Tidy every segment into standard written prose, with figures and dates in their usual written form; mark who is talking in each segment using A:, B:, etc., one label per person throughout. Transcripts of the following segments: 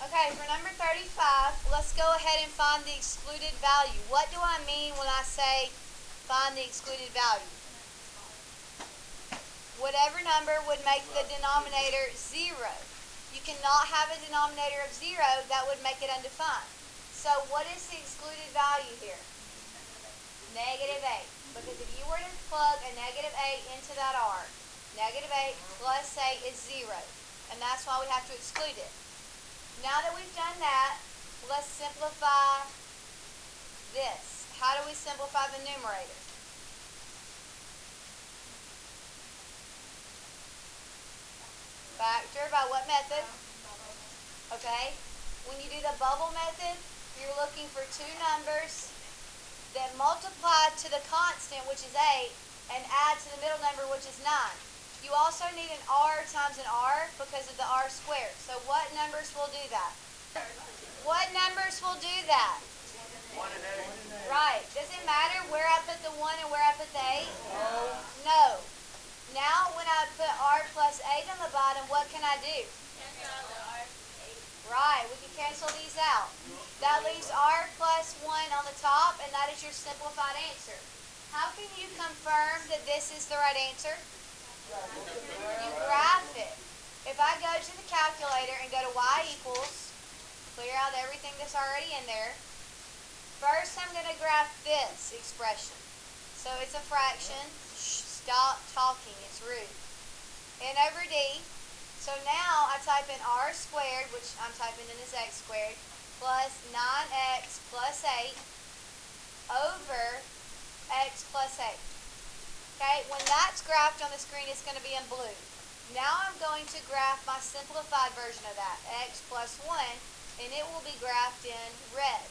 A: Okay, for number 35, let's go ahead and find the excluded value. What do I mean when I say find the excluded value? Whatever number would make the denominator 0. You cannot have a denominator of 0 that would make it undefined. So what is the excluded value here? Negative 8. Because if you were to plug a negative 8 into that r, negative 8 plus 8 is 0. And that's why we have to exclude it. Now that we've done that, let's simplify this. How do we simplify the numerator? Factor by what method? Okay. When you do the bubble method, you're looking for two numbers that multiply to the constant, which is 8, and add to the middle number, which is 9. You also need an r times an r because of the r squared. So what numbers will do that? What numbers will do that?
B: 1 and 8.
A: Right. Does it matter where I put the 1 and where I put the 8? No. Now when I put r plus 8 on the bottom, what can I do? Right. We can cancel these out. That leaves r plus 1 on the top, and that is your simplified answer. How can you confirm that this is the right answer? You graph it. If I go to the calculator and go to y equals, clear out everything that's already in there. First, I'm going to graph this expression. So it's a fraction. Shh, stop talking. It's rude. N over d. So now I type in r squared, which I'm typing in as x squared, plus 9x plus 8 over x plus 8. Okay, when that's graphed on the screen, it's going to be in blue. Now I'm going to graph my simplified version of that, x plus 1, and it will be graphed in red.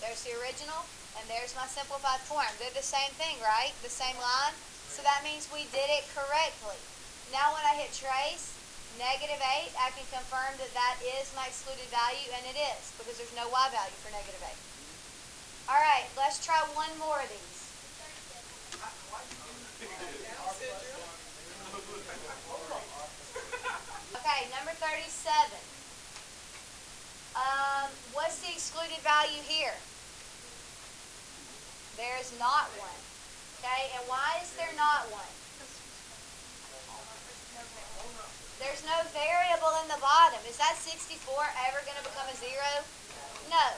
A: There's the original, and there's my simplified form. They're the same thing, right? The same line? So that means we did it correctly. Now when I hit trace, negative 8, I can confirm that that is my excluded value, and it is, because there's no y value for negative 8. All right, let's try one more of these. Okay, number 37. What's the excluded value here? There is not one. Okay, and why is there not one? There's no variable in the bottom. Is that 64 ever going to become a 0? No.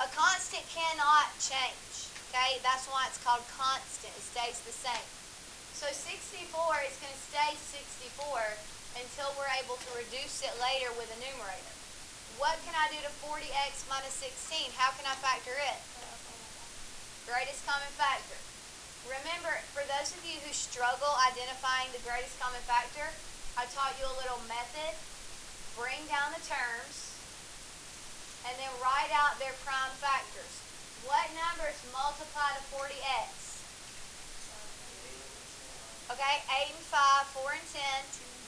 A: A constant cannot change. Okay, that's why it's called constant. It stays the same. So 64 is going to stay 64 until we're able to reduce it later with a numerator. What can I do to 40x minus 16? How can I factor it? Greatest common factor. Remember, for those of you who struggle identifying the greatest common factor, I taught you a little method. Bring down the terms and then write out their prime factors. What numbers multiply to 40x? Okay, 8 and 5, 4 and 10,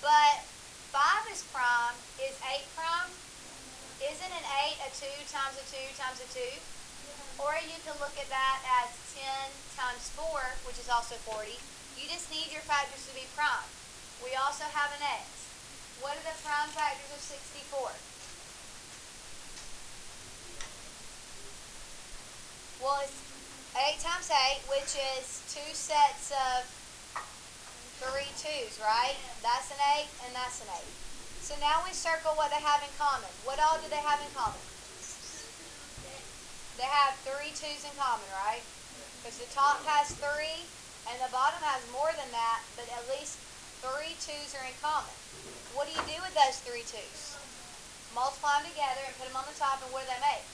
A: but 5 is prime. Is 8 prime? Isn't an 8 a 2 times a 2 times a 2? Or you can look at that as 10 times 4, which is also 40. You just need your factors to be prime. We also have an x. What are the prime factors of 64? Well, it's 8 times 8, which is 2 sets of 3 2's, right? That's an 8, and that's an 8. So now we circle what they have in common. What all do they have in common? They have 3 2's in common, right? Because the top has 3, and the bottom has more than that, but at least 3 2's are in common. What do you do with those 3 2's? Multiply them together and put them on the top, and what do they make?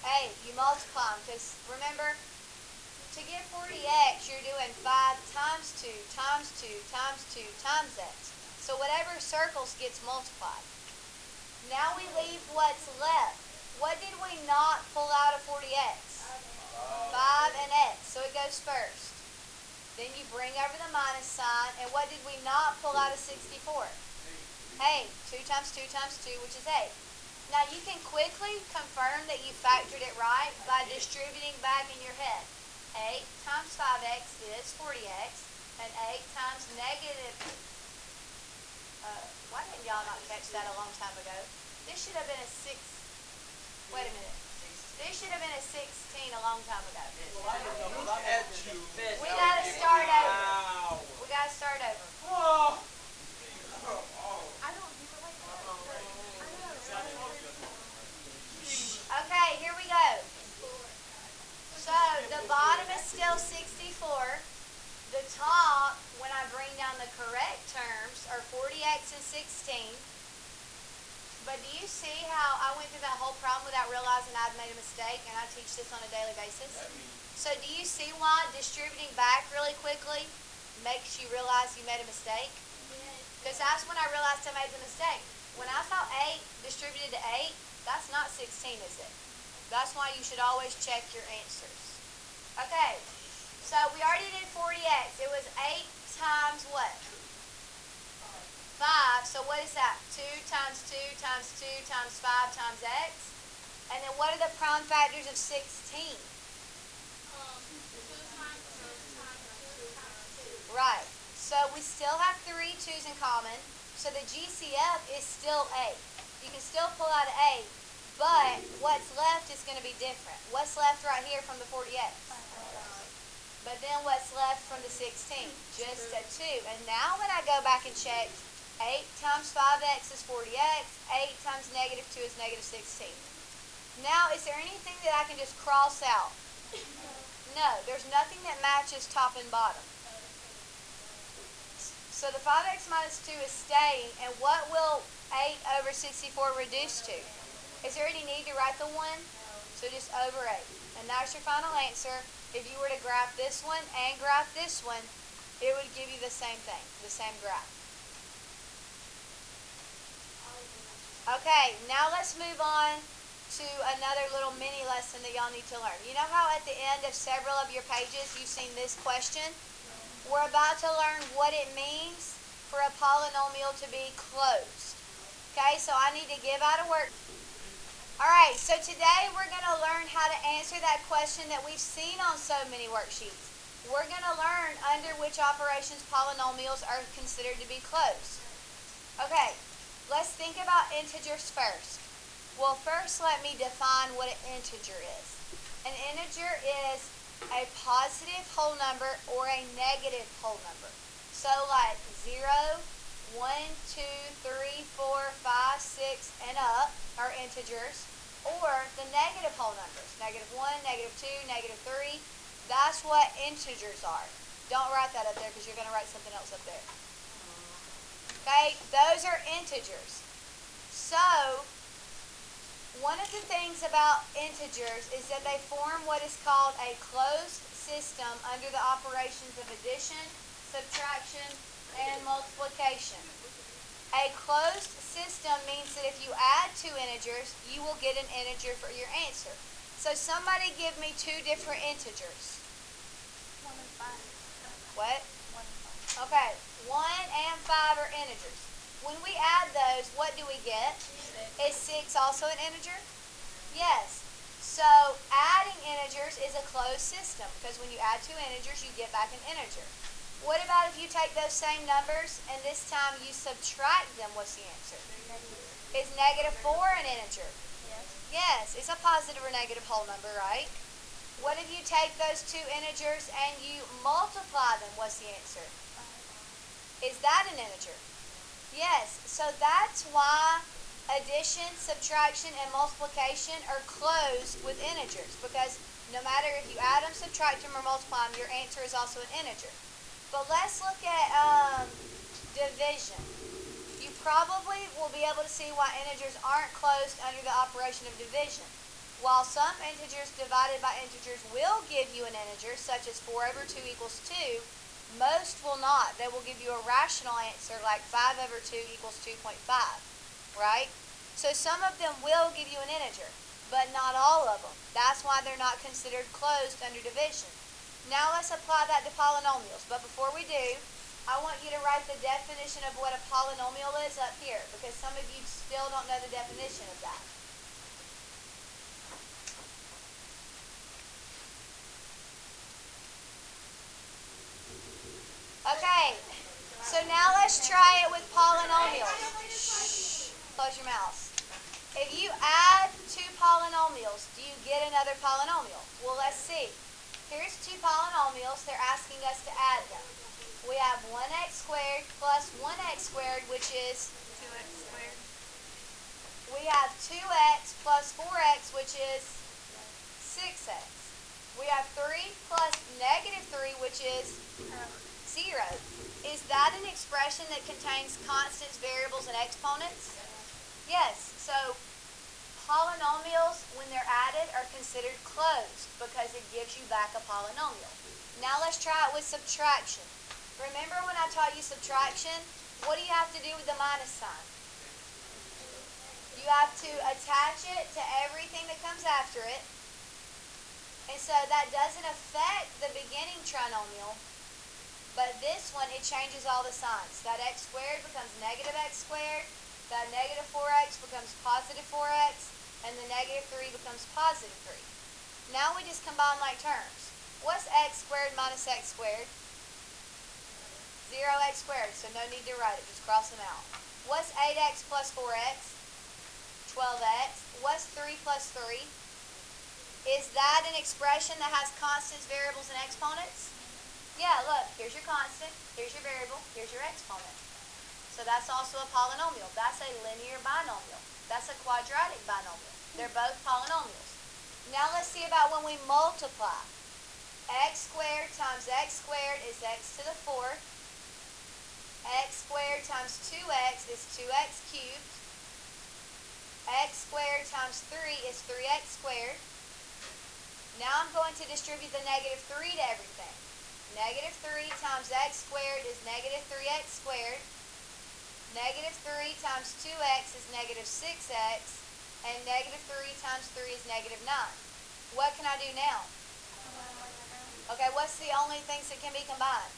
A: 8. You multiply them, because remember, to get 40x, you're doing 5 times 2 times 2 times 2 times x. So whatever circles gets multiplied. Now we leave what's left. What did we not pull out of 40x? 5 and x. So it goes first. Then you bring over the minus sign. And what did we not pull out of 64? Hey, 2 times 2 times 2, which is 8. Now you can quickly confirm that you factored it right by distributing back in your head. 8 times 5x is 40x, and 8 times negative, why didn't y'all not catch that a long time ago? This should have been a 6, wait a minute. This should have been a 16 a long time ago. We gotta start over. We gotta start over. Okay, here we go. So the bottom is still 64. The top, when I bring down the correct terms, are 40x and 16. But do you see how I went through that whole problem without realizing I'd made a mistake, and I teach this on a daily basis? So do you see why distributing back really quickly makes you realize you made a mistake? Because that's when I realized I made the mistake. When I saw 8 distributed to 8, that's not 16, is it? That's why you should always check your answers. Okay, so we already did 40x. It was 8 times what? 5, so what is that? 2 times 2 times 2 times 5 times x. And then what are the prime factors of 16?
C: 2 times 2 times 2 times 2.
A: Right. So we still have 3 2's in common. So the GCF is still 8. You can still pull out an 8, but what's left is going to be different. What's left right here from the 40x? But then what's left from the 16? Just a 2. And now when I go back and check, 8 times 5x is 40x. 8 times negative 2 is negative 16. Now, is there anything that I can just cross out? No, there's nothing that matches top and bottom. So the 5x minus 2 is staying, and what will 8 over 64 reduce to? Is there any need to write the 1? So just over 8. And that's your final answer. If you were to graph this one and graph this one, it would give you the same thing, the same graph. Okay, now let's move on to another little mini lesson that y'all need to learn. You know how at the end of several of your pages you've seen this question? We're about to learn what it means for a polynomial to be closed. Okay, so I need to give out a work. Alright, so today we're going to learn how to answer that question that we've seen on so many worksheets. We're going to learn under which operations polynomials are considered to be closed. Okay, let's think about integers first. Well, first let me define what an integer is. An integer is a positive whole number or a negative whole number. So like 0, 1, 2, 3, 4, 5, 6, and up are integers. Or the negative whole numbers. Negative 1, negative 2, negative 3. That's what integers are. Don't write that up there because you're going to write something else up there. Okay, those are integers. So, one of the things about integers is that they form what is called a closed system under the operations of addition, subtraction, and multiplication. A closed system means that if you add 2 integers, you will get an integer for your answer. So somebody give me 2 different integers.
C: 1 and 5.
A: What?
C: 1 and 5.
A: Okay, 1 and 5 are integers. When we add those, what do we get?
C: 6.
A: Is 6 also an integer? Yes. So adding integers is a closed system because when you add 2 integers, you get back an integer. What about if you take those same numbers and this time you subtract them? What's the answer? Is negative 4 an integer?
C: Yes.
A: Yes, it's a positive or negative whole number, right? What if you take those 2 integers and you multiply them? What's the answer? Is that an integer? Yes, so that's why addition, subtraction, and multiplication are closed with integers because no matter if you add them, subtract them, or multiply them, your answer is also an integer. But let's look at division. You probably will be able to see why integers aren't closed under the operation of division. While some integers divided by integers will give you an integer, such as 4 over 2 equals 2, most will not. They will give you a rational answer like 5 over 2 equals 2.5, right? So some of them will give you an integer, but not all of them. That's why they're not considered closed under division. Now let's apply that to polynomials. But before we do, I want you to write the definition of what a polynomial is up here because some of you still don't know the definition of that. Okay, So now let's try it with polynomials. Shh. Close your mouth. If you add two polynomials, do you get another polynomial? Well, let's see. Here's two polynomials. They're asking us to add them. We have 1x squared plus 1x squared, which is
C: 2x squared.
A: we have 2x plus 4x, which is 6x. We have 3 plus negative 3, which is 0. Is that an expression that contains constants, variables, and exponents? Yes. So polynomials, when they're added, are considered closed because it gives you back a polynomial. Now let's try it with subtraction. Remember when I taught you subtraction? What do you have to do with the minus sign? You have to attach it to everything that comes after it. And so that doesn't affect the beginning trinomial, but this one, it changes all the signs. That x squared becomes negative x squared, that negative 4x becomes positive 4x, and the negative 3 becomes positive 3. Now we just combine like terms. What's x squared minus x squared? 0x squared, so no need to write it, just cross them out. What's 8x plus 4x? 12x. What's 3 plus 3? Is that an expression that has constants, variables, and exponents? Yeah, look, here's your constant, here's your variable, here's your exponent. So that's also a polynomial. That's a linear binomial. That's a quadratic binomial. They're both polynomials. Now let's see about when we multiply. X squared times x squared is x to the 4th. X squared times 2x is 2x cubed. X squared times 3 is 3x squared. Now I'm going to distribute the negative 3 to everything. Negative 3 times x squared is negative 3x squared. Negative 3 times 2x is negative 6x. And negative 3 times 3 is negative 9. What can I do now? Okay, what's the only things that can be combined?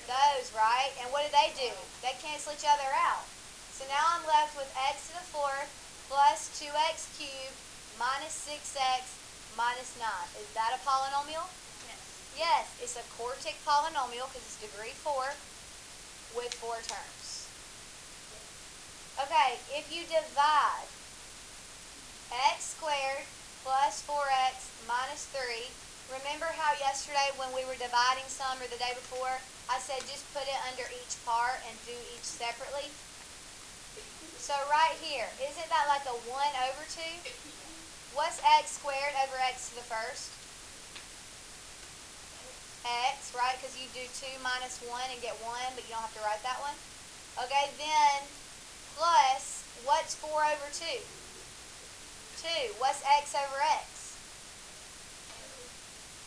A: Those, right? And what do? They cancel each other out. So now I'm left with x to the 4th plus 2x cubed minus 6x minus 9. Is that a polynomial?
C: Yes.
A: Yes, it's a quartic polynomial because it's degree 4 with 4 terms. Okay, if you divide x squared plus 4x minus 3, remember how yesterday when we were dividing some or the day before, I said just put it under each part and do each separately? So right here, isn't that like a 1 over 2? What's x squared over x to the 1st? X, right? Because you do 2 minus 1 and get 1, but you don't have to write that one. Okay, then plus, what's 4 over 2? 2. What's x over x?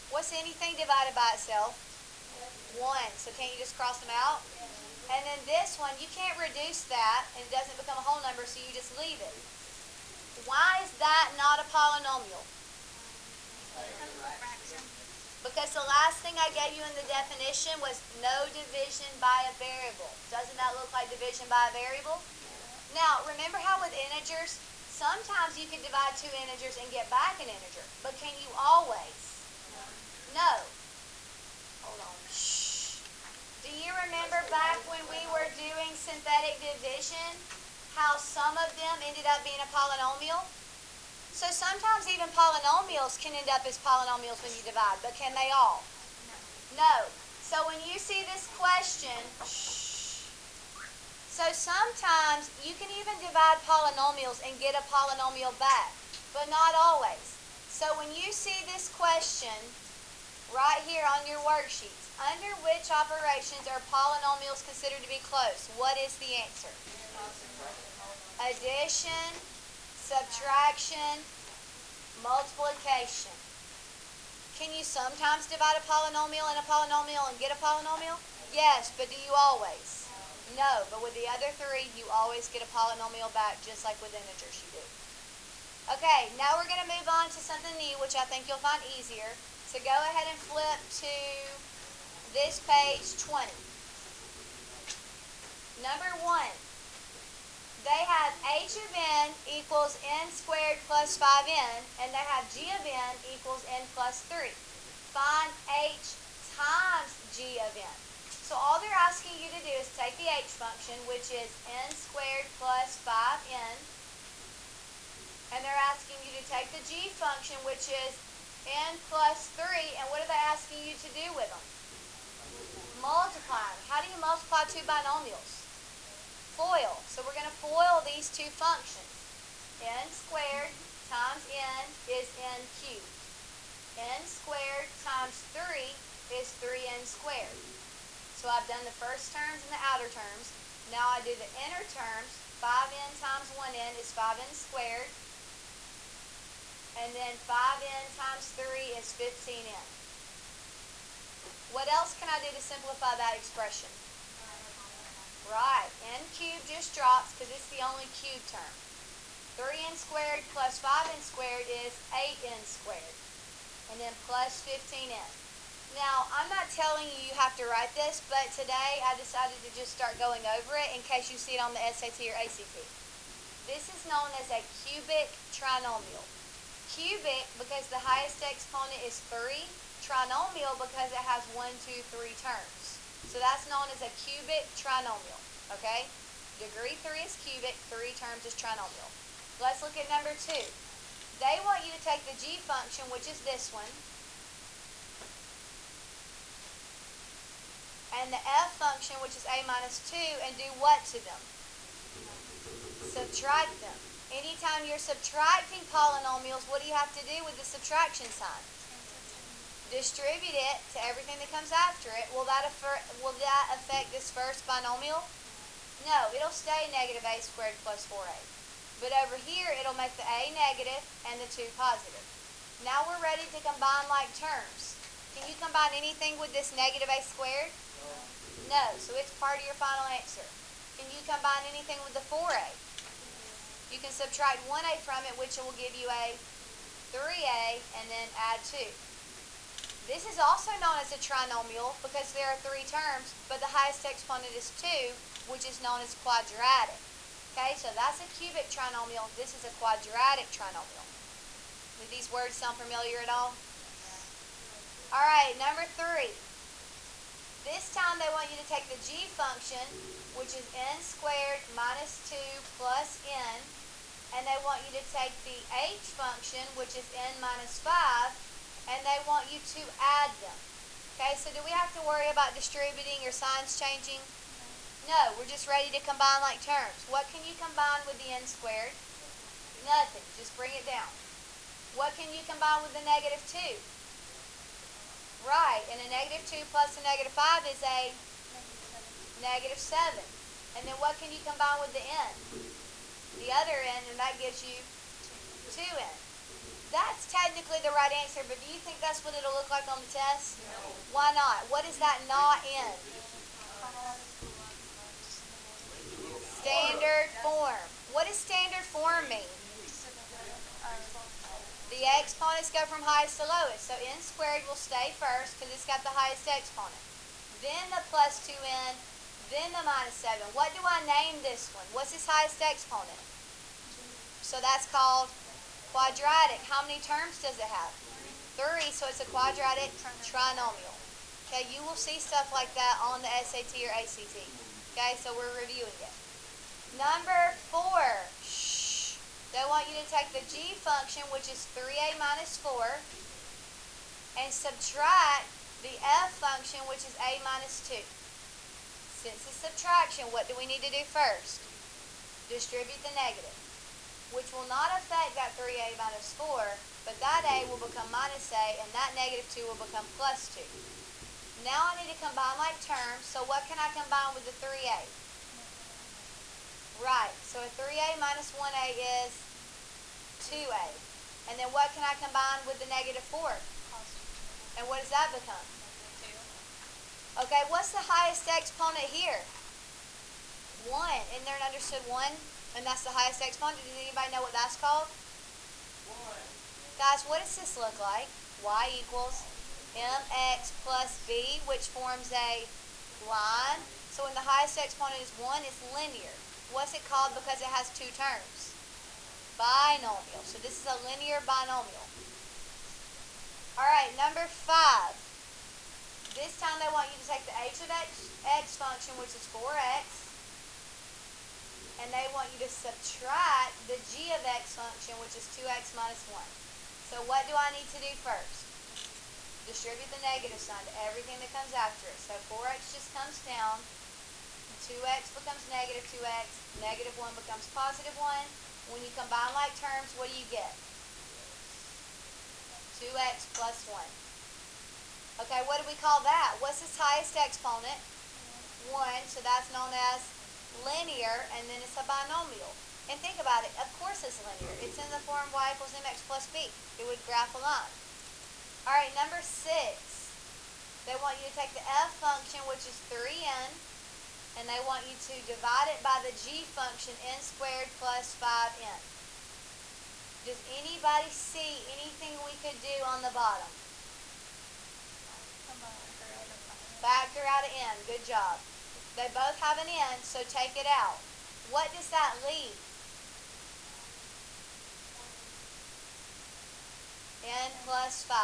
A: What's anything divided by itself? 1. So can't you just cross them out? And then this one, you can't reduce that, and it doesn't become a whole number, so you just leave it. Why is that not a polynomial? Because the last thing I gave you in the definition was no division by a variable. Doesn't that look like division by a variable? Now, remember how with integers, sometimes you can divide two integers and get back an integer. But can you always? No. Hold on. Shh. Do you remember back when we were doing synthetic division, how some of them ended up being a polynomial? So sometimes even polynomials can end up as polynomials when you divide, but can they all? No. So when you see this question, so sometimes you can even divide polynomials and get a polynomial back, but not always. So when you see this question right here on your worksheets, under which operations are polynomials considered to be close? What is the answer? Addition, subtraction, multiplication. Can you sometimes divide a polynomial and get a polynomial? Yes, but do you always? No, but with the other three, you always get a polynomial back, just like with integers you do. Okay, now we're going to move on to something new, which I think you'll find easier. So go ahead and flip to this page 20. Number 1. They have h of n equals n squared plus 5n, and they have g of n equals n plus 3. Find h times g g of n. So all they're asking you to do is take the h function, which is n squared plus 5n, and they're asking you to take the g function, which is n plus 3, and what are they asking you to do with them? Multiply them. How do you multiply two binomials? FOIL. So we're going to FOIL these two functions. N squared times n is n cubed. N squared times 3 is 3n squared. So I've done the first terms and the outer terms. Now I do the inner terms. 5n times 1n is 5n squared. And then 5n times 3 is 15n. What else can I do to simplify that expression? Right. N cubed just drops because it's the only cube term. 3n squared plus 5n squared is 8n squared. And then plus 15n. Now, I'm not telling you you have to write this, but today I decided to just start going over it in case you see it on the SAT or ACT. This is known as a cubic trinomial. Cubic because the highest exponent is 3. Trinomial because it has 1, 2, 3 terms. So that's known as a cubic trinomial. Okay? Degree 3 is cubic, 3 terms is trinomial. Let's look at number 2. They want you to take the g function, which is this one, and the f function, which is a minus 2, and do what to them? Subtract them. Anytime you're subtracting polynomials, what do you have to do with the subtraction sign? Distribute it to everything that comes after it. Will that affect this first binomial? No, it'll stay negative a squared plus 4a. But over here, it'll make the a negative and the 2 positive. Now we're ready to combine like terms. Can you combine anything with this negative a squared? No, so it's part of your final answer. Can you combine anything with the 4a? You can subtract 1a from it, which will give you a 3a, and then add 2. This is also known as a trinomial because there are 3 terms, but the highest exponent is 2, which is known as quadratic. Okay, so that's a cubic trinomial. This is a quadratic trinomial. Do these words sound familiar at all? All right, number 3. This time they want you to take the g function, which is n squared minus 2 plus n, and they want you to take the h function, which is n minus 5, and they want you to add them. Okay, so do we have to worry about distributing or signs changing? No, we're just ready to combine like terms. What can you combine with the n squared? Nothing. Just bring it down. What can you combine with the negative 2? Right, and a negative 2 plus a negative 5 is a negative 7. And then what can you combine with the n? The other n, and that gives you 2n. That's technically the right answer, but do you think that's what it'll look like on the test? No. Why not? What is that not in? Standard form. What does standard form mean? The exponents go from highest to lowest. So n squared will stay first because it's got the highest exponent. Then the plus 2n, then the minus 7. What do I name this one? What's its highest exponent? So that's called quadratic. How many terms does it have? 3, so it's a quadratic trinomial. Okay, you will see stuff like that on the SAT or ACT. Okay, so we're reviewing it. Number 4. They want you to take the g function, which is 3a minus 4, and subtract the f function, which is a minus 2. Since it's subtraction, what do we need to do first? Distribute the negative, which will not affect that 3a minus 4, but that a will become minus a, and that negative 2 will become plus 2. Now I need to combine like terms, so what can I combine with the 3a? Right, so a 3a minus 1a is 2a. And then what can I combine with the negative 4? And what does that become? 2. Okay, what's the highest exponent here? 1. Isn't there an understood 1? And that's the highest exponent. Does anybody know what that's called?
B: 1.
A: Guys, what does this look like? Y equals mx plus b, which forms a line. So when the highest exponent is 1, it's linear. What's it called because it has 2 terms? Binomial. So this is a linear binomial. All right, number 5. This time they want you to take the h of x function, which is 4x, and they want you to subtract the g of x function, which is 2x minus 1. So what do I need to do first? Distribute the negative sign to everything that comes after it. So 4x just comes down, 2x becomes negative 2x, negative 1 becomes positive 1. When you combine like terms, what do you get? 2x plus 1. Okay, what do we call that? What's its highest exponent? 1, so that's known as linear, and then it's a binomial. And think about it, of course it's linear. It's in the form y equals mx plus b. It would graph a line. Alright, number 6. They want you to take the f function, which is 3n, and they want you to divide it by the g function, n squared plus 5n. Does anybody see anything we could do on the bottom? Factor out an n. Good job. They both have an n, so take it out. What does that leave? N plus 5.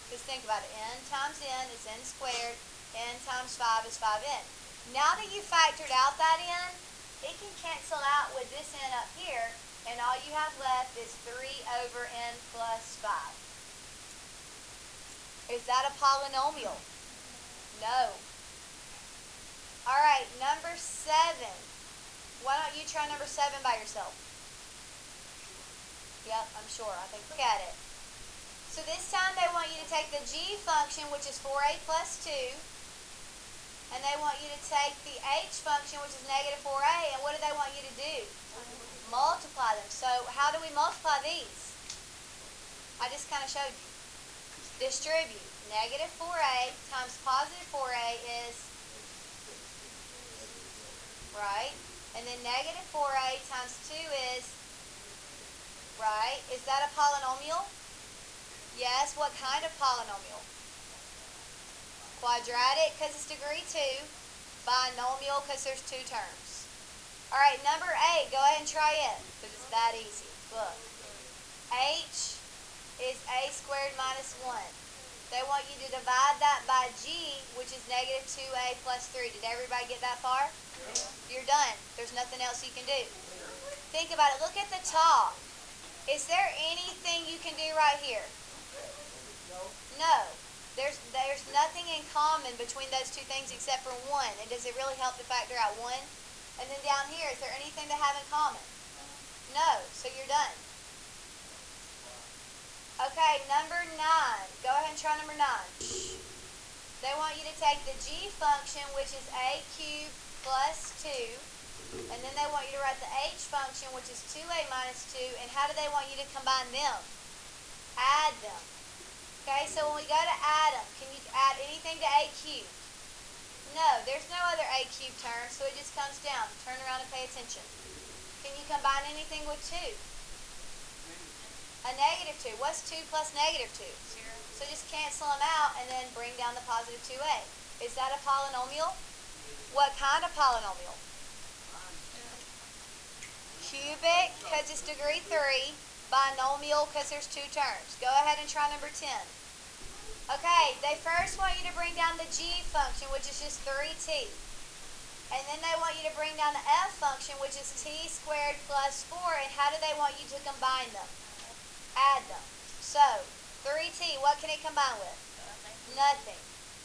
A: Just think about it. N times n is n squared. N times 5 is 5n. Now that you factored out that n, it can cancel out with this n up here, and all you have left is 3 over n plus 5. Is that a polynomial? No. Alright, number 7. Why don't you try number 7 by yourself? Yep, I'm sure. I think, look at it. So this time they want you to take the g function, which is 4a plus 2, and they want you to take the h function, which is negative 4a, and what do they want you to do? Multiply them. So how do we multiply these? I just kind of showed you. Distribute. Negative 4a times positive 4a is, right, and then negative 4a times 2 is, right, is that a polynomial? Yes. What kind of polynomial? Quadratic, because it's degree 2. Binomial, because there's 2 terms. Alright, number 8, go ahead and try it, because it's that easy. Look. H is a squared minus 1. They want you to divide that by g, which is negative 2a plus 3. Did everybody get that far? You're done. There's nothing else you can do. Think about it. Look at the top. Is there anything you can do right here? No. There's nothing in common between those two things except for 1. And does it really help to factor out 1? And then down here, is there anything they have in common? No. So you're done. Okay, number 9. Go ahead and try number 9. They want you to take the g function, which is a cubed plus 2, and then they want you to write the h function, which is 2a minus 2, and how do they want you to combine them? Add them. Okay, so when we go to add them, can you add anything to a cubed? No, there's no other a cubed term, so it just comes down. Turn around and pay attention. Can you combine anything with 2? A negative 2. What's 2 plus negative 2? 0. So just cancel them out and then bring down the positive 2a. Is that a polynomial? What kind of polynomial? Cubic, because it's degree 3. Binomial, because there's 2 terms. Go ahead and try number 10. Okay, they first want you to bring down the g function, which is just 3t. And then they want you to bring down the f function, which is t squared plus 4. And how do they want you to combine them? Add them. So, 3t, what can it combine with? Nothing.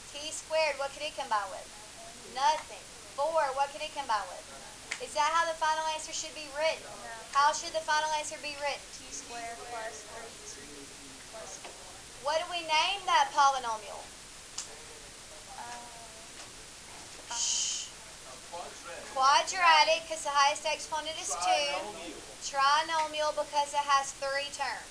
A: T squared, what can it combine with? Nothing. 4, what can it combine with? Is that how the final answer should be written?
C: No.
A: How should the final answer be written?
C: T squared plus 3t plus 4.
A: What do we name that polynomial? Shh. Quadratic, because the highest exponent is 2. Trinomial, because it has 3 terms.